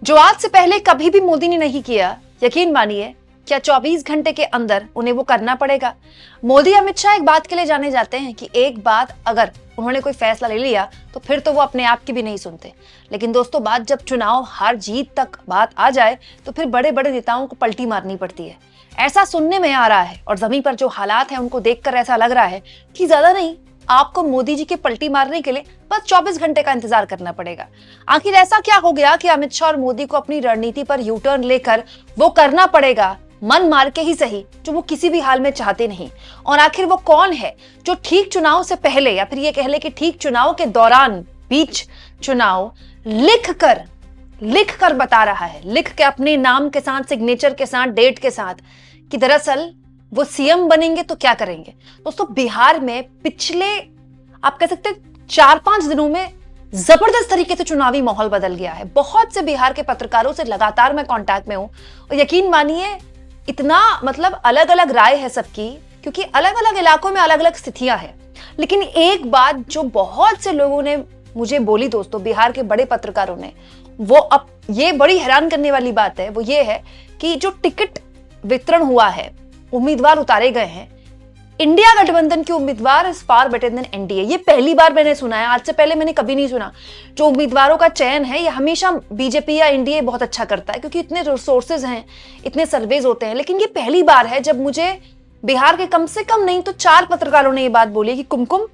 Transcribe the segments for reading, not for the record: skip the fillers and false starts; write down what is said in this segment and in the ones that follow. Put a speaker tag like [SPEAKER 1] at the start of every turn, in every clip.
[SPEAKER 1] जो आज से पहले कभी भी मोदी ने नहीं किया, यकीन मानिए क्या 24 घंटे के अंदर उन्हें वो करना पड़ेगा। मोदी अमित शाह एक बात के लिए जाने जाते हैं कि एक बात अगर उन्होंने कोई फैसला ले लिया तो फिर तो वो अपने आप की भी नहीं सुनते। लेकिन दोस्तों, बात जब चुनाव हार जीत तक बात आ जाए तो फिर बड़े बड़े नेताओं को पलटी मारनी पड़ती है। ऐसा सुनने में आ रहा है और जमीन पर जो हालात हैं उनको देखकर ऐसा लग रहा है कि ज्यादा नहीं, आपको मोदी जी की पलटी मारने के लिए बस 24 घंटे का इंतजार करना पड़ेगा। आखिर ऐसा क्या हो गया कि अमित शाह और मोदी को अपनी रणनीति पर यू टर्न लेकर वो करना पड़ेगा, मन मार के ही सही, जो वो किसी भी हाल में चाहते नहीं। और आखिर वो कौन है जो ठीक चुनाव से पहले या फिर ये कह ले कि ठीक चुनाव के दौरान, बीच चुनाव लिख कर बता रहा है, लिख के अपने नाम के साथ, सिग्नेचर के साथ, डेट के साथ, कि दरअसल वो सीएम बनेंगे तो क्या करेंगे। दोस्तों, बिहार में पिछले आप कह सकते 4-5 दिनों में जबरदस्त तरीके से चुनावी माहौल बदल गया है। बहुत से बिहार के पत्रकारों से लगातार मैं कांटेक्ट में हूं और यकीन मानिए इतना अलग अलग राय है सबकी, क्योंकि अलग अलग इलाकों में अलग अलग स्थितियां हैं। लेकिन एक बात जो बहुत से लोगों ने मुझे बोली दोस्तों, बिहार के बड़े पत्रकारों ने, वो अब ये बड़ी हैरान करने वाली बात है, वो ये है कि जो टिकट वितरण हुआ है, उम्मीदवार उतारे गए हैं, इंडिया गठबंधन के उम्मीदवार is far better than NDA. ये पहली बार मैंने सुना है, आज से पहले मैंने कभी नहीं सुना। जो उम्मीदवारों का चयन है ये हमेशा बीजेपी या एनडीए बहुत अच्छा करता है, क्योंकि इतने रिसोर्सेज हैं, इतने सर्वेज होते हैं। लेकिन ये पहली बार है जब मुझे बिहार के कम से कम नहीं तो 4 पत्रकारों ने ये बात बोली कि कुमकुम,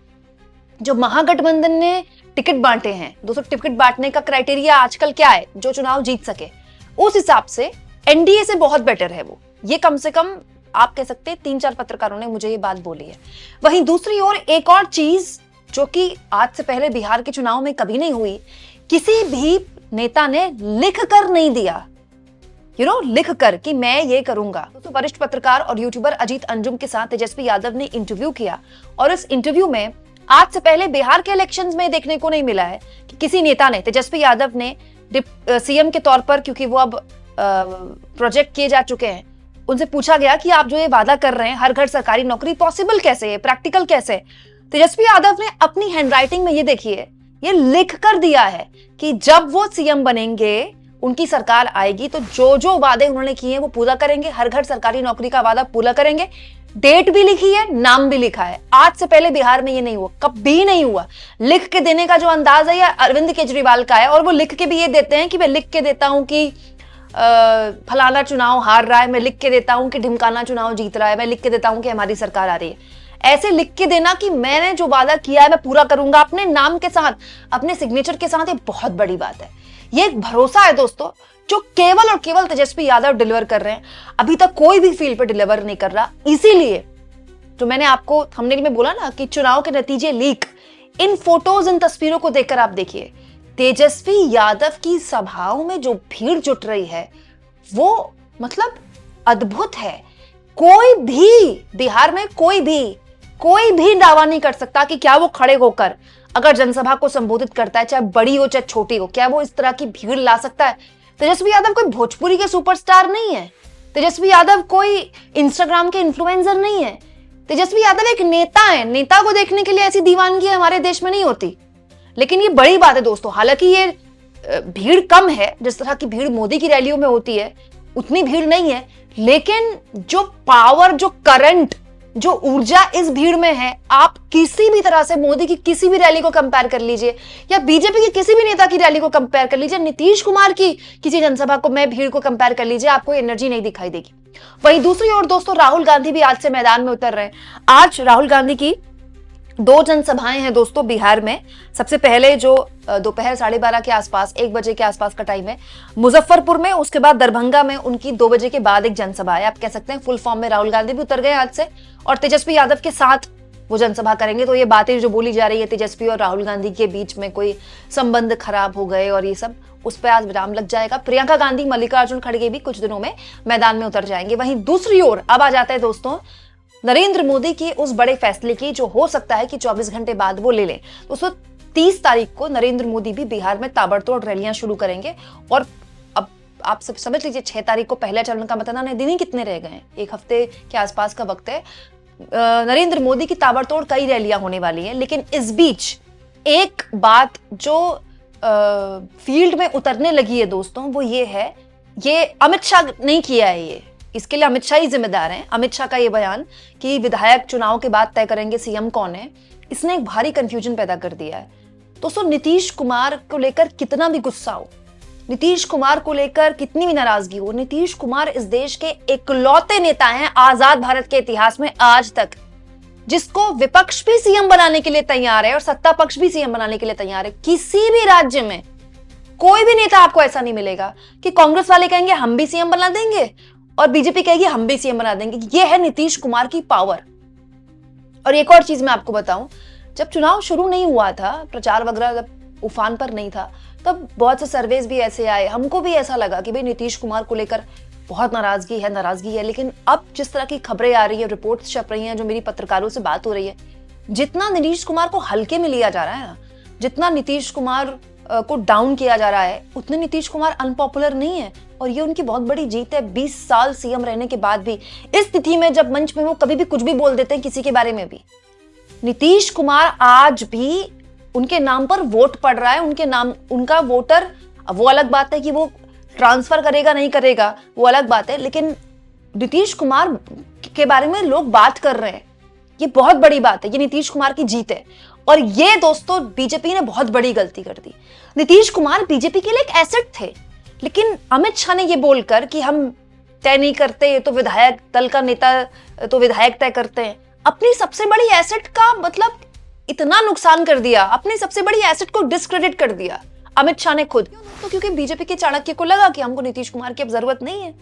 [SPEAKER 1] जो महागठबंधन ने टिकट बांटे हैं, दोस्तों टिकट बांटने का क्राइटेरिया आजकल क्या है, जो चुनाव जीत सके, उस हिसाब से एनडीए से बहुत बेटर है वो। ये कम से कम आप कह सकते हैं 3-4 पत्रकारों ने मुझे ये बात बोली है। वहीं दूसरी ओर एक और चीज जो कि आज से पहले बिहार के चुनाव में कभी नहीं हुई, किसी भी नेता ने लिख कर नहीं दिया, लिख कर कि मैं ये करूंगा। तो वरिष्ठ पत्रकार और यूट्यूबर अजीत अंजुम के साथ तेजस्वी यादव ने इंटरव्यू किया और इस इंटरव्यू में आज से पहले बिहार के इलेक्शंस में देखने को नहीं मिला है कि किसी नेता ने, तेजस्वी यादव ने सीएम के तौर पर, क्योंकि वो अब प्रोजेक्ट किए जा चुके हैं, उनसे पूछा गया कि आप जो ये वादा कर रहे हैं हर घर सरकारी नौकरी, पॉसिबल कैसे है, प्रैक्टिकल कैसे है। तेजस्वी यादव ने अपनी हैंडराइटिंग में ये देखिए, ये लिख कर दिया है कि जब वो सीएम बनेंगे, उनकी सरकार आएगी, तो जो जो वादे उन्होंने किए हैं वो पूरा करेंगे, हर घर सरकारी नौकरी का वादा पूरा करेंगे। डेट भी लिखी है, नाम भी लिखा है। आज से पहले बिहार में ये नहीं हुआ, कभी नहीं हुआ। लिख के देने का जो अंदाज है ये अरविंद केजरीवाल का है, और वो लिख के भी ये देते हैं कि मैं लिख के देता हूं कि फलाना चुनाव हार रहा है, मैं लिख के देता हूं कि ढिमकाना चुनाव जीत रहा है, मैं लिख के देता हूं कि हमारी सरकार आ रही है। ऐसे लिख के देना कि मैंने जो वादा किया है मैं पूरा करूंगा, अपने नाम के साथ, अपने सिग्नेचर के साथ, ये बहुत बड़ी बात है। ये एक भरोसा है दोस्तों, जो केवल और केवल तेजस्वी यादव डिलीवर कर रहे हैं। अभी तक कोई भी फील्ड पर डिलीवर नहीं कर रहा। इसीलिए जो मैंने आपको थंबनेल में बोला ना कि चुनाव के नतीजे लीक, इन फोटोज, इन तस्वीरों को देखकर आप देखिए, तेजस्वी यादव की सभाओं में जो भीड़ जुट रही है वो अद्भुत है। कोई भी बिहार में कोई भी दावा नहीं कर सकता कि क्या वो खड़े होकर अगर जनसभा को संबोधित करता है, चाहे बड़ी हो चाहे छोटी हो, क्या वो इस तरह की भीड़ ला सकता है। तेजस्वी यादव कोई भोजपुरी के सुपरस्टार नहीं है। तेजस्वी यादव कोई इंस्टाग्राम के इन्फ्लुएंसर नहीं है। तेजस्वी यादव एक नेता है। नेता को देखने के लिए ऐसी दीवानगी हमारे देश में नहीं होती। लेकिन ये बड़ी बात है दोस्तों। हालांकि ये भीड़ कम है, जिस तरह की भीड़ मोदी की रैलियों में होती है उतनी भीड़ नहीं है, लेकिन जो पावर, जो करंट, जो ऊर्जा इस भीड़ में है, आप किसी भी तरह से मोदी की किसी भी रैली को कंपेयर कर लीजिए या बीजेपी की किसी भी नेता की रैली को कंपेयर कर लीजिए, नीतीश कुमार की किसी जनसभा को, मैं भीड़ को कंपेयर कर लीजिए, आपको एनर्जी नहीं दिखाई देगी। वहीं दूसरी ओर दोस्तों, राहुल गांधी भी आज से मैदान में उतर रहे हैं। आज राहुल गांधी की 2 जनसभाएं हैं दोस्तों बिहार में। सबसे पहले जो दोपहर 12:30 के आसपास, 1 बजे के आसपास का टाइम है, मुजफ्फरपुर में, उसके बाद दरभंगा में उनकी 2 बजे के बाद एक जनसभा है। आप कह सकते हैं फुल फॉर्म में राहुल गांधी भी उतर गए आज से, और तेजस्वी यादव के साथ वो जनसभा करेंगे। तो ये बातें जो बोली जा रही है तेजस्वी और राहुल गांधी के बीच में कोई संबंध खराब हो गए और ये सब, उस पर आज विराम लग जाएगा। प्रियंका गांधी, मल्लिकार्जुन खड़गे भी कुछ दिनों में मैदान में उतर जाएंगे। वहीं दूसरी ओर अब आ जाता है दोस्तों नरेंद्र मोदी की उस बड़े फैसले की, जो हो सकता है कि 24 घंटे बाद वो ले लें। दोस्तों 30 तारीख को नरेंद्र मोदी भी बिहार में ताबड़तोड़ रैलियां शुरू करेंगे, और अब आप सब समझ लीजिए 6 तारीख को पहला चरण का मतदान है। दिन ही कितने रह गए हैं, 1 हफ्ते के आसपास का वक्त है। नरेंद्र मोदी की ताबड़तोड़ कई रैलियां होने वाली हैं। लेकिन इस बीच एक बात जो फील्ड में उतरने लगी है दोस्तों, वो ये है, ये अमित शाह नहीं किया है, ये इसके लिए अमित शाह ही जिम्मेदार हैं। अमित शाह का ये बयान कि विधायक चुनाव के बाद तय करेंगे सीएम कौन है, इसने एक भारी कंफ्यूजन पैदा कर दिया है। दोस्तों नीतीश कुमार को लेकर कितना भी गुस्सा हो, नीतीश कुमार को लेकर कितनी भी नाराजगी हो, नीतीश कुमार इस देश के इकलौते नेता हैं आजाद भारत के इतिहास में आज तक जिसको विपक्ष भी सीएम बनाने के लिए तैयार है और सत्ता पक्ष भी सीएम बनाने के लिए तैयार है। किसी भी राज्य में कोई भी नेता आपको ऐसा नहीं मिलेगा कि कांग्रेस वाले कहेंगे हम भी सीएम बना देंगे और बीजेपी कहेगी हम भी सीएम बना देंगे। ये है नीतीश कुमार की पावर। और एक और चीज मैं आपको बताऊं, जब चुनाव शुरू नहीं हुआ था, प्रचार वगैरह जब उफान पर नहीं था, तब बहुत से सर्वेज भी ऐसे आए, हमको भी ऐसा लगा कि भाई नीतीश कुमार को लेकर बहुत नाराजगी है। लेकिन अब जिस तरह की खबरें आ रही है, रिपोर्ट्स छप रही हैं, जो मेरी पत्रकारों से बात हो रही है, जितना नीतीश कुमार को हल्के में लिया जा रहा है ना, जितना नीतीश कुमार को डाउन किया जा रहा है, उतने नीतीश कुमार अनपॉपुलर नहीं है। और ये उनकी बहुत बड़ी जीत है 20 साल सीएम रहने के बाद भी। इस स्थिति में जब मंच में वो कभी भी कुछ भी बोल देते हैं किसी के बारे में भी, नीतीश कुमार आज भी उनके नाम पर वोट पड़ रहा है, उनके नाम, उनका वोटर, वो अलग बात है कि वो ट्रांसफर करेगा नहीं करेगा, वो अलग बात है, लेकिन नीतीश कुमार के बारे में लोग बात कर रहे हैं, ये बहुत बड़ी बात है, ये नीतीश कुमार की जीत है। और ये दोस्तों बीजेपी ने बहुत बड़ी गलती कर दी। नीतीश कुमार बीजेपी के लिए एक एसेट थे, लेकिन अमित शाह ने ये बोलकर कि हम तय नहीं करते, ये तो विधायक दल का नेता, तो विधायक तय करते हैं, अपनी सबसे बड़ी एसेट का मतलब इतना नुकसान कर दिया, अपनी सबसे बड़ी एसेट को डिस्क्रेडिट कर दिया अमित शाह ने खुद। तो क्योंकि बीजेपी के चाणक्य को लगा कि हमको नीतीश कुमार की अब जरूरत नहीं है।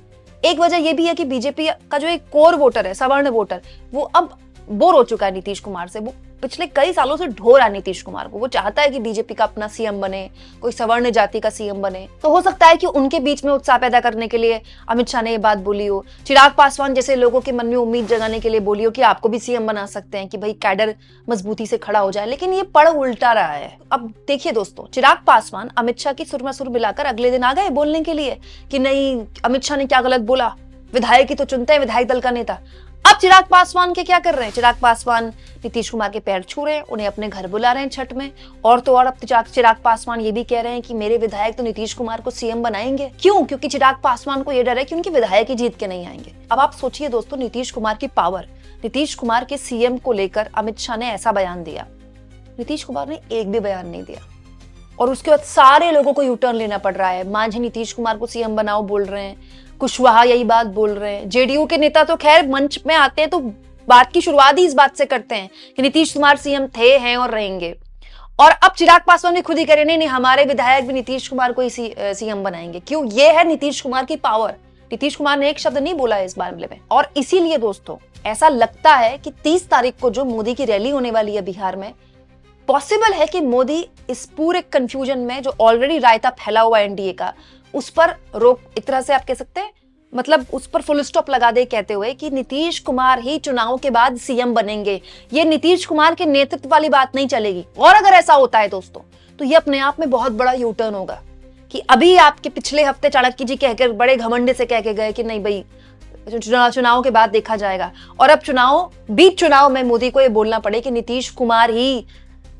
[SPEAKER 1] एक वजह यह भी है कि बीजेपी का जो एक कोर वोटर है, सवर्ण वोटर, वो अब बोर हो चुका है नीतीश कुमार से। वो पिछले कई सालों से ढो रहा है नीतीश कुमार को। वो चाहता है कि बीजेपी का अपना सीएम बने, कोई सवर्ण जाति का सीएम बने। तो हो सकता है कि उनके बीच में उत्साह पैदा करने के लिए अमित शाह ने ये बात बोली हो। चिराग पासवान जैसे लोगों के मन में उम्मीद जगाने के लिए बोली हो कि आपको भी सीएम बना सकते हैं, कि भाई कैडर मजबूती से खड़ा हो जाए। लेकिन ये पड़ उल्टा रहा है। अब देखिए दोस्तों, चिराग पासवान अमित शाह की सुर में सुर मिलाकर अगले दिन आ गए बोलने के लिए कि नहीं, अमित शाह ने क्या गलत बोला, विधायक ही तो चुनते हैं, विधायक दल का नेता। अब चिराग पासवान के क्या कर रहे हैं, चिराग पासवान नीतीश कुमार के पैर छू रहे हैं, उन्हें अपने घर बुला रहे हैं छठ में। और तो और अब चिराग पासवान ये भी कह रहे हैं कि मेरे विधायक तो नीतीश कुमार को सीएम बनाएंगे। क्यों? क्योंकि चिराग पासवान को यह डर है कि उनके विधायक ही जीत के नहीं आएंगे। अब आप सोचिए दोस्तों, नीतीश कुमार की पावर, नीतीश कुमार के सीएम को लेकर अमित शाह ने ऐसा बयान दिया, नीतीश कुमार ने एक भी बयान नहीं दिया, और उसके बाद सारे लोगों को यूटर्न लेना पड़ रहा है। मांझी नीतीश कुमार को सीएम बनाओ बोल रहे हैं, कुशवाहा यही बात बोल रहे हैं, जेडीयू के नेता तो खैर मंच में आते हैं तो बात की शुरुआत ही इस बात से करते हैं कि नीतीश कुमार सीएम थे, हैं और रहेंगे। और अब चिराग पासवान भी खुद ही कह रहे नहीं, हमारे विधायक भी नीतीश कुमार को ही सीएम बनाएंगे। क्यों? ये है नीतीश कुमार की पावर। नीतीश कुमार ने एक शब्द नहीं बोला है इस मामले में। और इसीलिए दोस्तों ऐसा लगता है कि 30 तारीख को जो मोदी की रैली होने वाली है बिहार में, पॉसिबल है कि मोदी इस पूरे कंफ्यूजन में जो ऑलरेडी रायता फैला हुआ एनडीए का, उस पर रोक, एक तरह से आप कह सकते हैं, मतलब उस पर फुल स्टॉप लगा दे, कहते हुए कि नीतीश कुमार ही चुनाव के बाद सीएम बनेंगे। ये नीतीश कुमार के नेतृत्व वाली बात नहीं चलेगी। और अगर ऐसा होता है दोस्तों, तो ये अपने आप में बहुत बड़ा यू टर्न होगा कि अभी आपके पिछले हफ्ते चाणक्य जी कहकर बड़े घमंड से कह के गए कि नहीं भाई चुनाव के बाद देखा जाएगा, और अब चुनाव में मोदी को ये बोलना पड़े कि नीतीश कुमार ही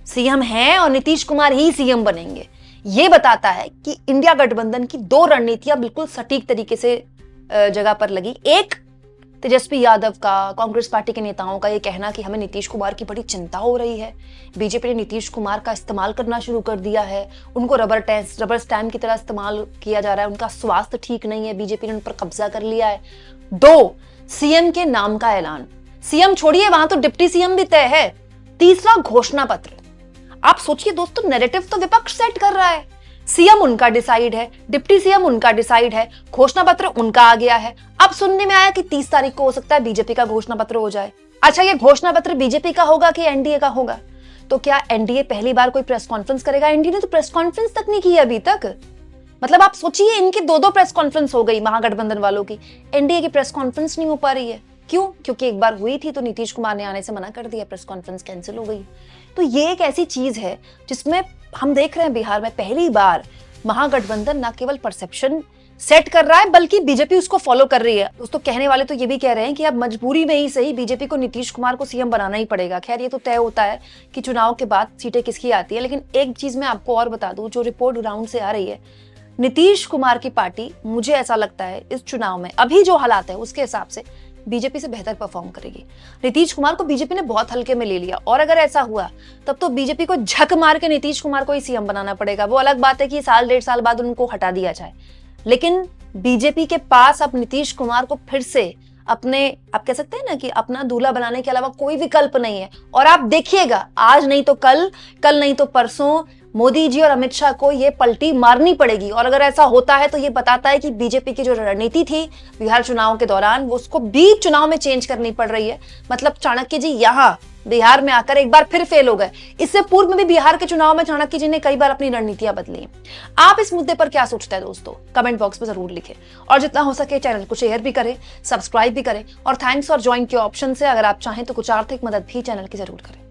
[SPEAKER 1] सीएम हैं और नीतीश कुमार ही सीएम बनेंगे। ये बताता है कि इंडिया गठबंधन की दो रणनीतियां बिल्कुल सटीक तरीके से जगह पर लगी। एक, तेजस्वी यादव का, कांग्रेस पार्टी के नेताओं का ये कहना कि हमें नीतीश कुमार की बड़ी चिंता हो रही है, बीजेपी ने नीतीश कुमार का इस्तेमाल करना शुरू कर दिया है, उनको रबर स्टैम्प की तरह इस्तेमाल किया जा रहा है, उनका स्वास्थ्य ठीक नहीं है, बीजेपी ने उन पर कब्जा कर लिया है। 2, सीएम के नाम का ऐलान। सीएम छोड़िए, वहां तो डिप्टी सीएम भी तय है। तीसरा, घोषणा पत्र। आप सोचिए दोस्तों, नैरेटिव तो विपक्ष सेट कर रहा है, सीएम उनका डिसाइड है, डिप्टी सीएम उनका डिसाइड है, घोषणा पत्र उनका आ गया है। अब सुनने में आया कि 30 तारीख को हो सकता है बीजेपी का घोषणा पत्र हो जाए। अच्छा, ये घोषणा पत्र बीजेपी का होगा कि एनडीए का होगा? तो क्या एनडीए पहली बार कोई प्रेस कॉन्फ्रेंस करेगा? एनडीए ने तो प्रेस कॉन्फ्रेंस तक नहीं की अभी तक। मतलब आप सोचिए, इनकी 2 प्रेस कॉन्फ्रेंस हो गई महागठबंधन वालों की, एनडीए की प्रेस कॉन्फ्रेंस नहीं हो पा रही है। क्यों? क्योंकि एक बार हुई थी तो नीतीश कुमार ने आने से मना कर दिया, प्रेस कॉन्फ्रेंस कैंसिल हो गई। तो ये एक ऐसी चीज है जिसमें हम देख रहे हैं बिहार में पहली बार महागठबंधन ना केवल परसेप्शन सेट कर रहा है बल्कि बीजेपी उसको फॉलो कर रही है। दोस्तों कहने वाले तो ये भी कह रहे हैं कि अब मजबूरी में ही सही बीजेपी को नीतीश कुमार को सीएम बनाना ही पड़ेगा। खैर ये तो तय होता है कि चुनाव के बाद सीटें किसकी आती है, लेकिन एक चीज मैं आपको और बता दूं, जो रिपोर्ट ग्राउंड से आ रही है, नीतीश कुमार की पार्टी मुझे ऐसा लगता है इस चुनाव में अभी जो हालात है उसके हिसाब से बीजेपी से बेहतर परफॉर्म करेगी। नीतीश कुमार को बीजेपी ने बहुत हल्के में ले लिया और अगर ऐसा हुआ तब तो बीजेपी को झक मार के नीतीश कुमार को ही सीएम बनाना पड़ेगा। वो अलग बात है कि साल 1.5 साल बाद उनको हटा दिया जाए, लेकिन बीजेपी के पास अब नीतीश कुमार को फिर से अपने, आप कह सकते हैं ना कि अपना दूल्हा बनाने के अलावा कोई विकल्प नहीं है। और आप देखिएगा आज नहीं तो कल, कल नहीं तो परसों मोदी जी और अमित शाह को ये पलटी मारनी पड़ेगी। और अगर ऐसा होता है तो ये बताता है कि बीजेपी की जो रणनीति थी बिहार चुनाव के दौरान वो उसको बीच चुनाव में चेंज करनी पड़ रही है। मतलब चाणक्य जी यहाँ बिहार में आकर एक बार फिर फेल हो गए। इससे पूर्व में भी बिहार के चुनाव में चाणक्य जी ने कई बार अपनी रणनीतियां बदली। आप इस मुद्दे पर क्या सोचते हैं दोस्तों, कमेंट बॉक्स में जरूर लिखें और जितना हो सके चैनल को शेयर भी करें, सब्सक्राइब भी करें और थैंक्स फॉर ज्वाइन के ऑप्शन से अगर आप चाहें तो कुछ आर्थिक मदद भी चैनल की जरूर करें।